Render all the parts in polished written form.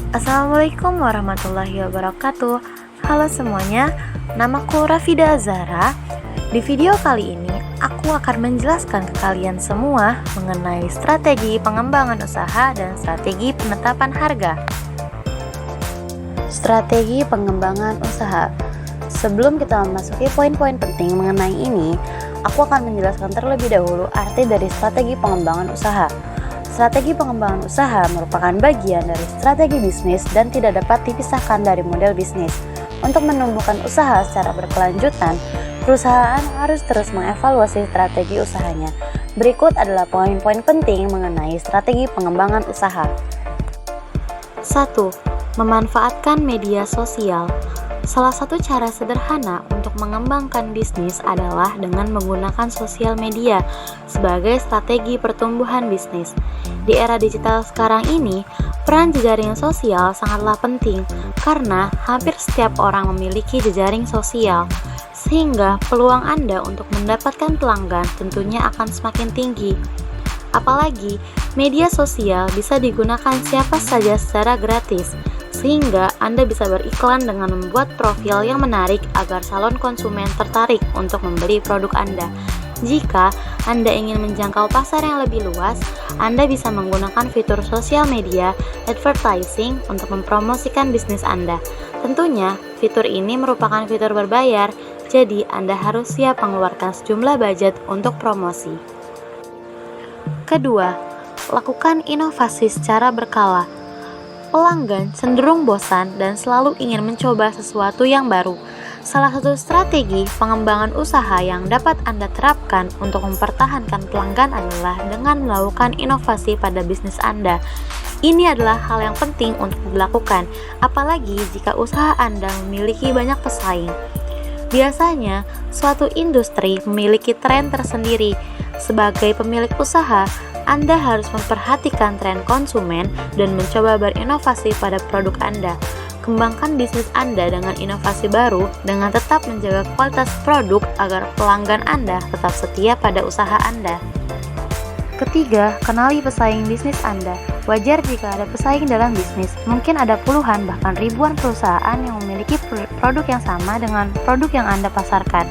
Assalamualaikum warahmatullahi wabarakatuh. Halo semuanya, namaku Rafida Azhara. Di video kali ini, aku akan menjelaskan ke kalian semua mengenai strategi pengembangan usaha dan strategi penetapan harga. Strategi pengembangan usaha. Sebelum kita memasuki poin-poin penting mengenai ini, aku akan menjelaskan terlebih dahulu arti dari strategi pengembangan usaha. Strategi pengembangan usaha merupakan bagian dari strategi bisnis dan tidak dapat dipisahkan dari model bisnis. Untuk menumbuhkan usaha secara berkelanjutan, perusahaan harus terus mengevaluasi strategi usahanya. Berikut adalah poin-poin penting mengenai strategi pengembangan usaha. 1. Memanfaatkan media sosial. Salah satu cara sederhana untuk mengembangkan bisnis adalah dengan menggunakan sosial media sebagai strategi pertumbuhan bisnis. Di era digital sekarang ini, peran jejaring sosial sangatlah penting karena hampir setiap orang memiliki jejaring sosial, sehingga peluang Anda untuk mendapatkan pelanggan tentunya akan semakin tinggi. Apalagi, media sosial bisa digunakan siapa saja secara gratis, sehingga Anda bisa beriklan dengan membuat profil yang menarik agar calon konsumen tertarik untuk membeli produk Anda. Jika Anda ingin menjangkau pasar yang lebih luas, Anda bisa menggunakan fitur sosial media advertising untuk mempromosikan bisnis Anda. Tentunya, fitur ini merupakan fitur berbayar, jadi Anda harus siap mengeluarkan sejumlah budget untuk promosi. Kedua, lakukan inovasi secara berkala. Pelanggan cenderung bosan dan selalu ingin mencoba sesuatu yang baru. Salah satu strategi pengembangan usaha yang dapat Anda terapkan untuk mempertahankan pelanggan adalah dengan melakukan inovasi pada bisnis Anda. Ini adalah hal yang penting untuk dilakukan, apalagi jika usaha Anda memiliki banyak pesaing. Biasanya, suatu industri memiliki tren tersendiri. Sebagai pemilik usaha, Anda harus memperhatikan tren konsumen dan mencoba berinovasi pada produk Anda. Kembangkan bisnis Anda dengan inovasi baru dengan tetap menjaga kualitas produk agar pelanggan Anda tetap setia pada usaha Anda. Ketiga, kenali pesaing bisnis Anda. Wajar jika ada pesaing dalam bisnis. Mungkin ada puluhan bahkan ribuan perusahaan yang memiliki produk yang sama dengan produk yang Anda pasarkan.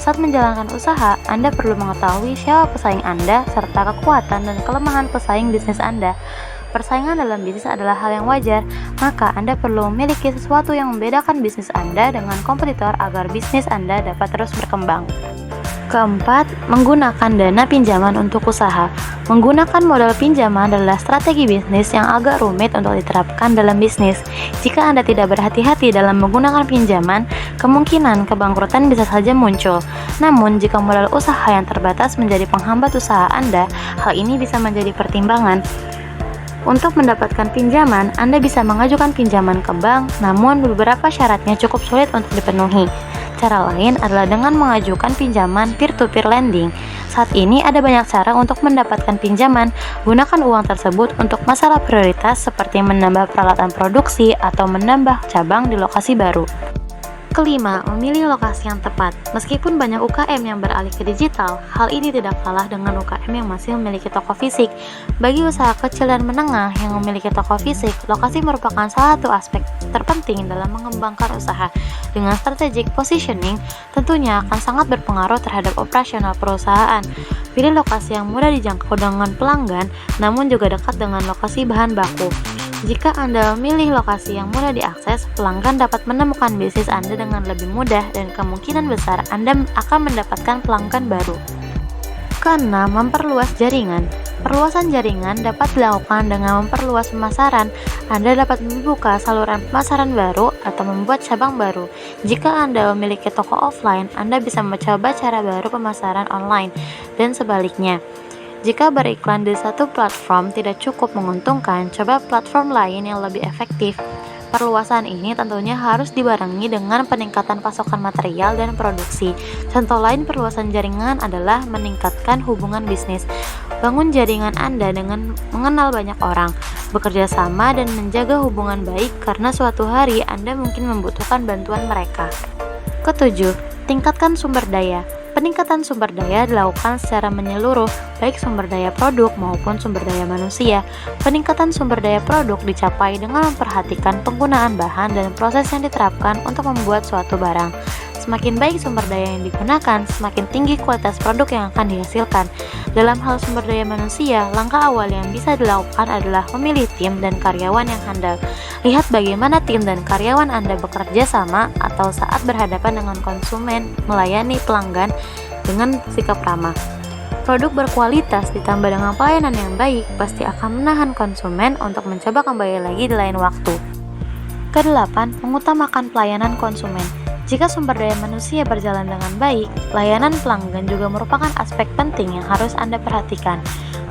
Saat menjalankan usaha, Anda perlu mengetahui siapa pesaing Anda serta kekuatan dan kelemahan pesaing bisnis Anda. Persaingan dalam bisnis adalah hal yang wajar, maka Anda perlu memiliki sesuatu yang membedakan bisnis Anda dengan kompetitor agar bisnis Anda dapat terus berkembang. Keempat, menggunakan dana pinjaman untuk usaha. Menggunakan modal pinjaman adalah strategi bisnis yang agak rumit untuk diterapkan dalam bisnis. Jika Anda tidak berhati-hati dalam menggunakan pinjaman, kemungkinan kebangkrutan bisa saja muncul. Namun, jika modal usaha yang terbatas menjadi penghambat usaha Anda, hal ini bisa menjadi pertimbangan. Untuk mendapatkan pinjaman, Anda bisa mengajukan pinjaman ke bank, namun beberapa syaratnya cukup sulit untuk dipenuhi. Cara lain adalah dengan mengajukan pinjaman peer-to-peer lending. Saat ini ada banyak cara untuk mendapatkan pinjaman. Gunakan uang tersebut untuk masalah prioritas seperti menambah peralatan produksi atau menambah cabang di lokasi baru. Kelima, memilih lokasi yang tepat. Meskipun banyak UKM yang beralih ke digital, hal ini tidak kalah dengan UKM yang masih memiliki toko fisik. Bagi usaha kecil dan menengah yang memiliki toko fisik, lokasi merupakan salah satu aspek terpenting dalam mengembangkan usaha. Dengan strategic positioning, tentunya akan sangat berpengaruh terhadap operasional perusahaan. Pilih lokasi yang mudah dijangkau dengan pelanggan, namun juga dekat dengan lokasi bahan baku. Jika Anda memilih lokasi yang mudah diakses, pelanggan dapat menemukan bisnis Anda dengan lebih mudah dan kemungkinan besar Anda akan mendapatkan pelanggan baru. Keenam, memperluas jaringan. Perluasan jaringan dapat dilakukan dengan memperluas pemasaran. Anda dapat membuka saluran pemasaran baru atau membuat cabang baru. Jika Anda memiliki toko offline, Anda bisa mencoba cara baru pemasaran online, dan sebaliknya. Jika beriklan di satu platform tidak cukup menguntungkan, coba platform lain yang lebih efektif. Perluasan ini tentunya harus dibarengi dengan peningkatan pasokan material dan produksi. Contoh lain perluasan jaringan adalah meningkatkan hubungan bisnis. Bangun jaringan Anda dengan mengenal banyak orang, bekerja sama dan menjaga hubungan baik karena suatu hari Anda mungkin membutuhkan bantuan mereka. Ketujuh, tingkatkan sumber daya. Peningkatan sumber daya dilakukan secara menyeluruh, baik sumber daya produk maupun sumber daya manusia. Peningkatan sumber daya produk dicapai dengan memperhatikan penggunaan bahan dan proses yang diterapkan untuk membuat suatu barang. Semakin baik sumber daya yang digunakan, semakin tinggi kualitas produk yang akan dihasilkan. Dalam hal sumber daya manusia, langkah awal yang bisa dilakukan adalah memilih tim dan karyawan yang handal. Lihat bagaimana tim dan karyawan Anda bekerja sama atau saat berhadapan dengan konsumen, melayani pelanggan dengan sikap ramah. Produk berkualitas ditambah dengan pelayanan yang baik pasti akan menahan konsumen untuk mencoba kembali lagi di lain waktu. Kedelapan, mengutamakan pelayanan konsumen. Jika sumber daya manusia berjalan dengan baik, layanan pelanggan juga merupakan aspek penting yang harus Anda perhatikan.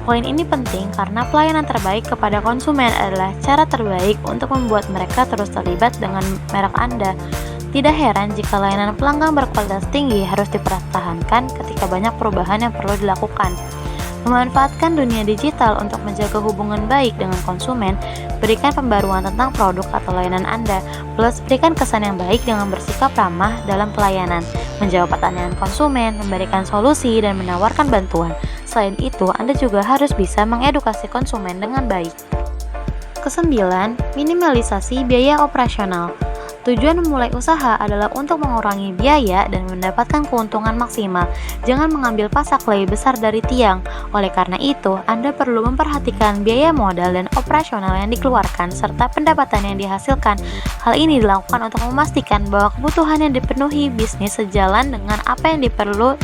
Poin ini penting karena pelayanan terbaik kepada konsumen adalah cara terbaik untuk membuat mereka terus terlibat dengan merek Anda. Tidak heran jika layanan pelanggan berkualitas tinggi harus dipertahankan ketika banyak perubahan yang perlu dilakukan. Memanfaatkan dunia digital untuk menjaga hubungan baik dengan konsumen, berikan pembaruan tentang produk atau layanan Anda, plus berikan kesan yang baik dengan bersikap ramah dalam pelayanan, menjawab pertanyaan konsumen, memberikan solusi, dan menawarkan bantuan. Selain itu, Anda juga harus bisa mengedukasi konsumen dengan baik. Kesembilan, minimalisasi biaya operasional. Tujuan memulai usaha adalah untuk mengurangi biaya dan mendapatkan keuntungan maksimal. Jangan mengambil pasak lebih besar dari tiang. Oleh karena itu, Anda perlu memperhatikan biaya modal dan operasional yang dikeluarkan serta pendapatan yang dihasilkan. Hal ini dilakukan untuk memastikan bahwa kebutuhan yang dipenuhi bisnis sejalan dengan apa yang perlu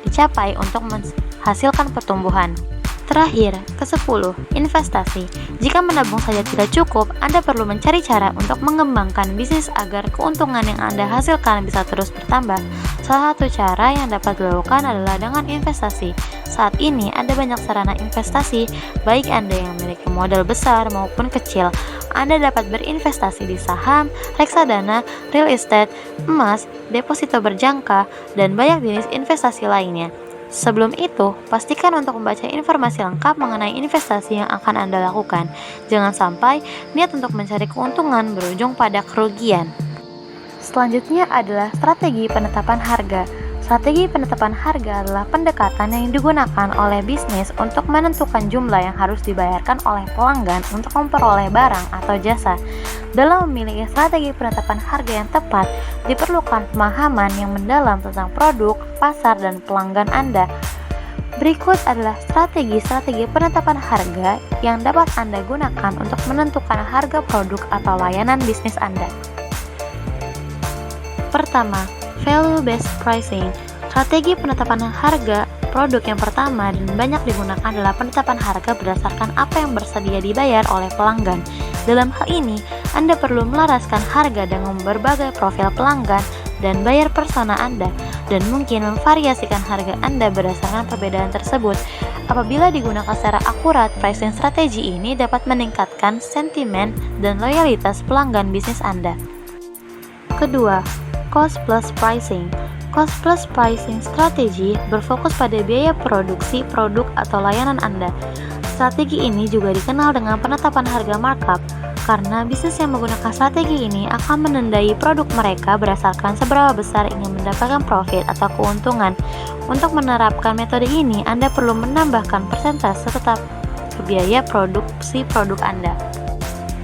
dicapai untuk menghasilkan pertumbuhan. Terakhir, ke-10, investasi. Jika menabung saja tidak cukup, Anda perlu mencari cara untuk mengembangkan bisnis agar keuntungan yang Anda hasilkan bisa terus bertambah. Salah satu cara yang dapat dilakukan adalah dengan investasi. Saat ini ada banyak sarana investasi, baik Anda yang memiliki modal besar maupun kecil. Anda dapat berinvestasi di saham, reksadana, real estate, emas, deposito berjangka, dan banyak jenis investasi lainnya. Sebelum itu, pastikan untuk membaca informasi lengkap mengenai investasi yang akan Anda lakukan. Jangan sampai niat untuk mencari keuntungan berujung pada kerugian. Selanjutnya adalah strategi penetapan harga. Strategi penetapan harga adalah pendekatan yang digunakan oleh bisnis untuk menentukan jumlah yang harus dibayarkan oleh pelanggan untuk memperoleh barang atau jasa. Dalam memilih strategi penetapan harga yang tepat, diperlukan pemahaman yang mendalam tentang produk, pasar, dan pelanggan Anda. Berikut adalah strategi-strategi penetapan harga yang dapat Anda gunakan untuk menentukan harga produk atau layanan bisnis Anda. Pertama, value-based pricing. Strategi penetapan harga produk yang pertama dan banyak digunakan adalah penetapan harga berdasarkan apa yang bersedia dibayar oleh pelanggan. Dalam hal ini, Anda perlu melaraskan harga dengan berbagai profil pelanggan dan bayar persona Anda, dan mungkin memvariasikan harga Anda berdasarkan perbedaan tersebut. Apabila digunakan secara akurat, pricing strategi ini dapat meningkatkan sentimen dan loyalitas pelanggan bisnis Anda. Kedua, cost plus pricing. Cost plus pricing strategi berfokus pada biaya produksi produk atau layanan Anda. Strategi ini juga dikenal dengan penetapan harga markup, karena bisnis yang menggunakan strategi ini akan menandai produk mereka berdasarkan seberapa besar ingin mendapatkan profit atau keuntungan. Untuk menerapkan metode ini, Anda perlu menambahkan persentase tetap ke biaya produksi produk Anda.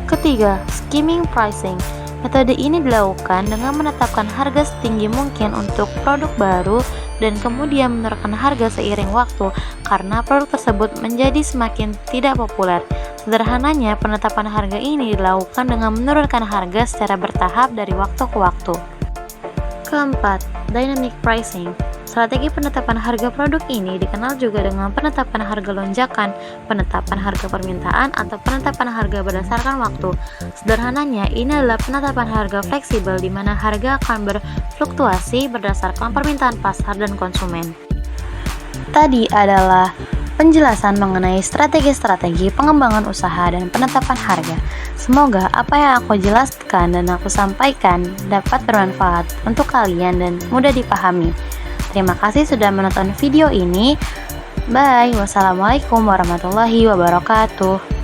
Ketiga, skimming pricing. Metode ini dilakukan dengan menetapkan harga setinggi mungkin untuk produk baru dan kemudian menurunkan harga seiring waktu karena produk tersebut menjadi semakin tidak populer. Sederhananya, penetapan harga ini dilakukan dengan menurunkan harga secara bertahap dari waktu ke waktu. Keempat, dynamic pricing. Strategi penetapan harga produk ini dikenal juga dengan penetapan harga lonjakan, penetapan harga permintaan, atau penetapan harga berdasarkan waktu. Sederhananya, ini adalah penetapan harga fleksibel di mana harga akan berfluktuasi berdasarkan permintaan pasar dan konsumen. Tadi adalah penjelasan mengenai strategi-strategi pengembangan usaha dan penetapan harga. Semoga apa yang aku jelaskan dan aku sampaikan dapat bermanfaat untuk kalian dan mudah dipahami. Terima kasih sudah menonton video ini. Bye. Wassalamualaikum warahmatullahi wabarakatuh.